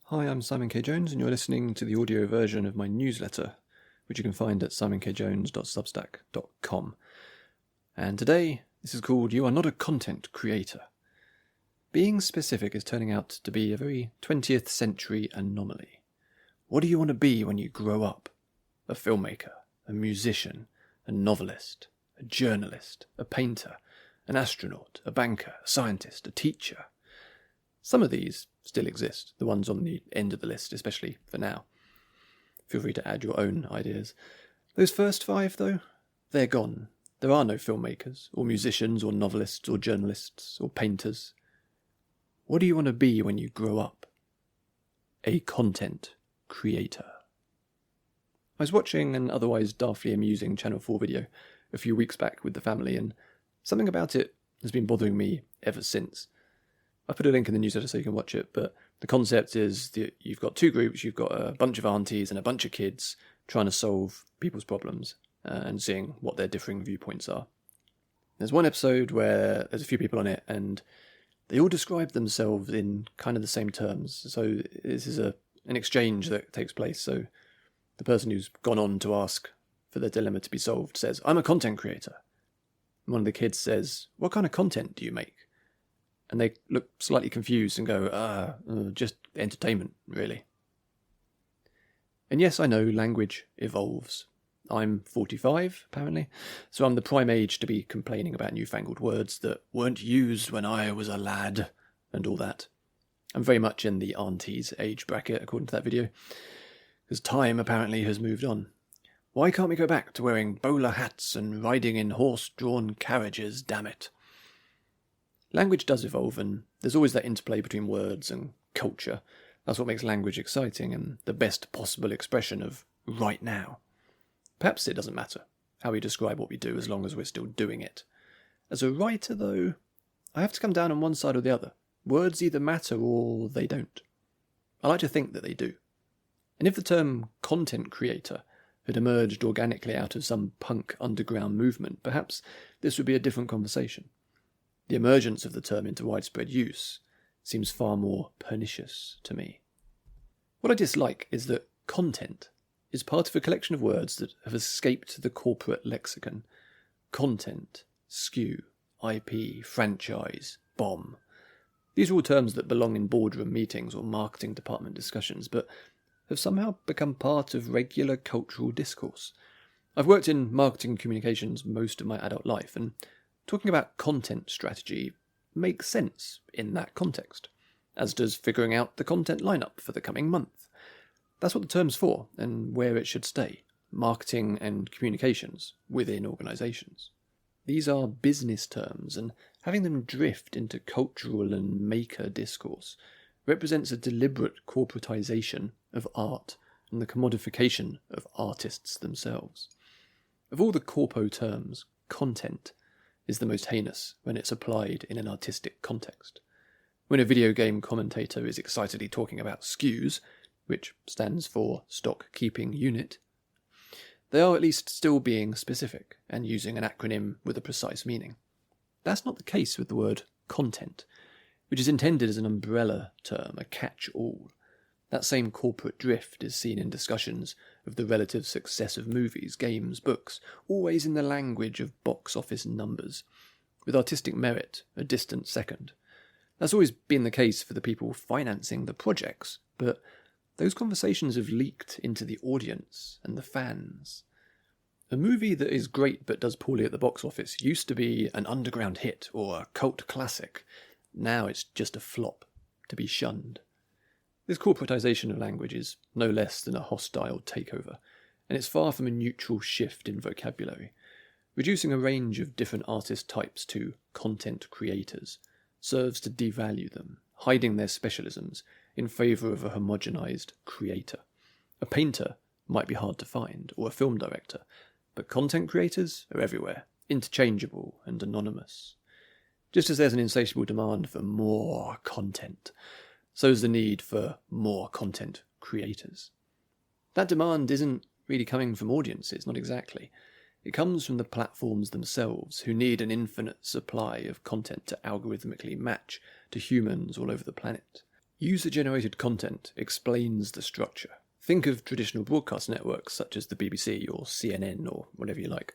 Hi, I'm Simon K. Jones, and you're listening to the audio version of my newsletter, which you can find at simonkjones.substack.com. And today, this is called You Are Not a Content Creator. Being specific is turning out to be a very 20th century anomaly. What do you want to be when you grow up? A filmmaker, a musician, a novelist, a journalist, a painter, an astronaut, a banker, a scientist, a teacher. Some of these still exist, the ones on the end of the list, especially for now. Feel free to add your own ideas. Those first five, though, they're gone. There are no filmmakers, or musicians, or novelists, or journalists, or painters. What do you want to be when you grow up? A content creator. I was watching an otherwise daftly amusing Channel 4 video a few weeks back with the family, and something about it has been bothering me ever since. I put a link in the newsletter so you can watch it, but the concept is that you've got two groups. You've got a bunch of aunties and a bunch of kids trying to solve people's problems and seeing what their differing viewpoints are. There's one episode where there's a few people on it, and they all describe themselves in kind of the same terms. So this is an exchange that takes place. So the person who's gone on to ask for their dilemma to be solved says, "I'm a content creator." And one of the kids says, "What kind of content do you make?" And they look slightly confused and go, just entertainment, really. And yes, I know, language evolves. I'm 45, apparently, so I'm the prime age to be complaining about newfangled words that weren't used when I was a lad, and all that. I'm very much in the aunties age bracket, according to that video, because time apparently has moved on. Why can't we go back to wearing bowler hats and riding in horse-drawn carriages, dammit? Language does evolve, and there's always that interplay between words and culture. That's what makes language exciting and the best possible expression of right now. Perhaps it doesn't matter how we describe what we do as long as we're still doing it. As a writer, though, I have to come down on one side or the other. Words either matter or they don't. I like to think that they do. And if the term content creator had emerged organically out of some punk underground movement, perhaps this would be a different conversation. The emergence of the term into widespread use seems far more pernicious to me. What I dislike is that content is part of a collection of words that have escaped the corporate lexicon. Content, SKU, IP, franchise, bomb. These are all terms that belong in boardroom meetings or marketing department discussions, but have somehow become part of regular cultural discourse. I've worked in marketing communications most of my adult life, and talking about content strategy makes sense in that context, as does figuring out the content lineup for the coming month. That's what the term's for, and where it should stay: marketing and communications within organisations. These are business terms, and having them drift into cultural and maker discourse represents a deliberate corporatisation of art and the commodification of artists themselves. Of all the corpo terms, content is the most heinous when it's applied in an artistic context. When a video game commentator is excitedly talking about SKUs, which stands for Stock Keeping Unit, they are at least still being specific and using an acronym with a precise meaning. That's not the case with the word content, which is intended as an umbrella term, a catch-all. That same corporate drift is seen in discussions of the relative success of movies, games, books, always in the language of box office numbers, with artistic merit a distant second. That's always been the case for the people financing the projects, but those conversations have leaked into the audience and the fans. A movie that is great but does poorly at the box office used to be an underground hit or a cult classic. Now it's just a flop, to be shunned. This corporatisation of language is no less than a hostile takeover, and it's far from a neutral shift in vocabulary. Reducing a range of different artist types to content creators serves to devalue them, hiding their specialisms in favour of a homogenised creator. A painter might be hard to find, or a film director, but content creators are everywhere, interchangeable and anonymous. Just as there's an insatiable demand for more content, so is the need for more content creators. That demand isn't really coming from audiences, not exactly. It comes from the platforms themselves, who need an infinite supply of content to algorithmically match to humans all over the planet. User-generated content explains the structure. Think of traditional broadcast networks such as the BBC or CNN or whatever you like.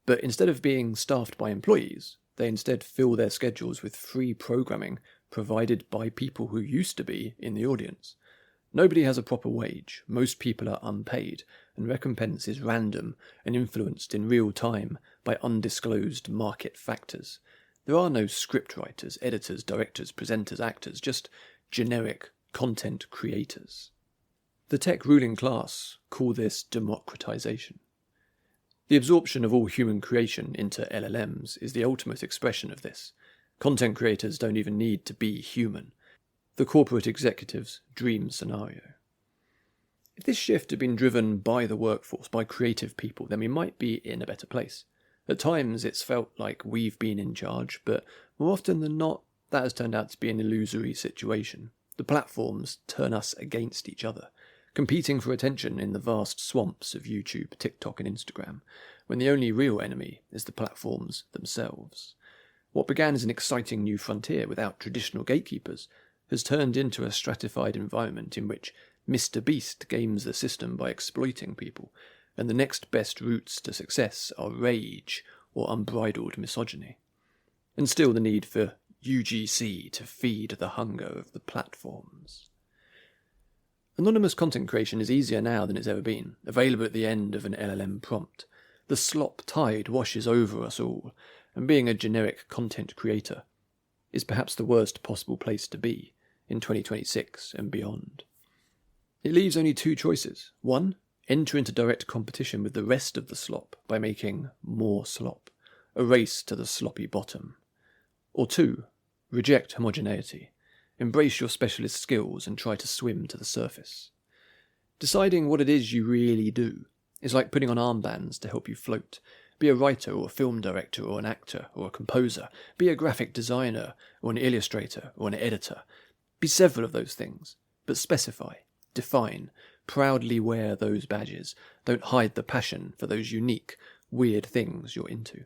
But instead of being staffed by employees, they instead fill their schedules with free programming provided by people who used to be in the audience. Nobody has a proper wage, most people are unpaid, and recompense is random and influenced in real time by undisclosed market factors. There are no scriptwriters, editors, directors, presenters, actors, just generic content creators. The tech ruling class call this democratization. The absorption of all human creation into LLMs is the ultimate expression of this. Content creators don't even need to be human. The corporate executive's dream scenario. If this shift had been driven by the workforce, by creative people, then we might be in a better place. At times it's felt like we've been in charge, but more often than not, that has turned out to be an illusory situation. The platforms turn us against each other, competing for attention in the vast swamps of YouTube, TikTok and Instagram, when the only real enemy is the platforms themselves. What began as an exciting new frontier without traditional gatekeepers has turned into a stratified environment in which Mr. Beast games the system by exploiting people, and the next best routes to success are rage or unbridled misogyny. And still the need for UGC to feed the hunger of the platforms. Anonymous content creation is easier now than it's ever been, available at the end of an LLM prompt. The slop tide washes over us all, and being a generic content creator is perhaps the worst possible place to be in 2026 and beyond. It leaves only two choices. One, enter into direct competition with the rest of the slop by making more slop, a race to the sloppy bottom. Or two, reject homogeneity, embrace your specialist skills and try to swim to the surface. Deciding what it is you really do is like putting on armbands to help you float. Be a writer or a film director or an actor or a composer. Be a graphic designer or an illustrator or an editor. Be several of those things, but specify, define, proudly wear those badges. Don't hide the passion for those unique, weird things you're into.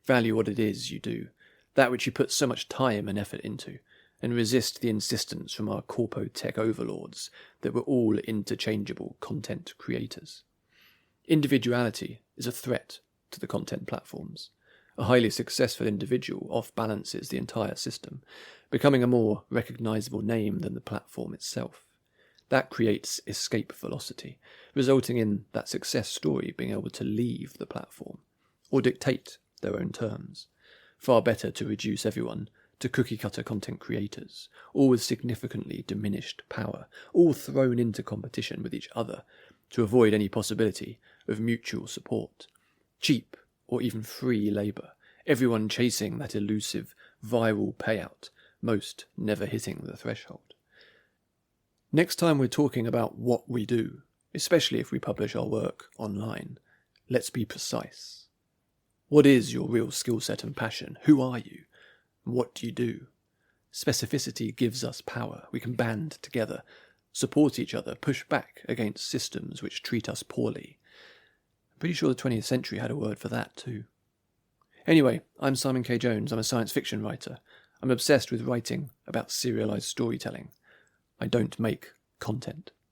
Value what it is you do, that which you put so much time and effort into, and resist the insistence from our corpo tech overlords that we're all interchangeable content creators. Individuality is a threat to the content platforms. A highly successful individual off-balances the entire system, becoming a more recognisable name than the platform itself. That creates escape velocity, resulting in that success story being able to leave the platform, or dictate their own terms. Far better to reduce everyone to cookie-cutter content creators, all with significantly diminished power, all thrown into competition with each other to avoid any possibility of mutual support. Cheap or even free labour, everyone chasing that elusive viral payout, most never hitting the threshold. Next time we're talking about what we do, especially if we publish our work online, let's be precise. What is your real skill set and passion? Who are you? What do you do? Specificity gives us power. We can band together, support each other, push back against systems which treat us poorly. I'm pretty sure the 20th century had a word for that too. Anyway, I'm Simon K. Jones. I'm a science fiction writer. I'm obsessed with writing about serialized storytelling. I don't make content.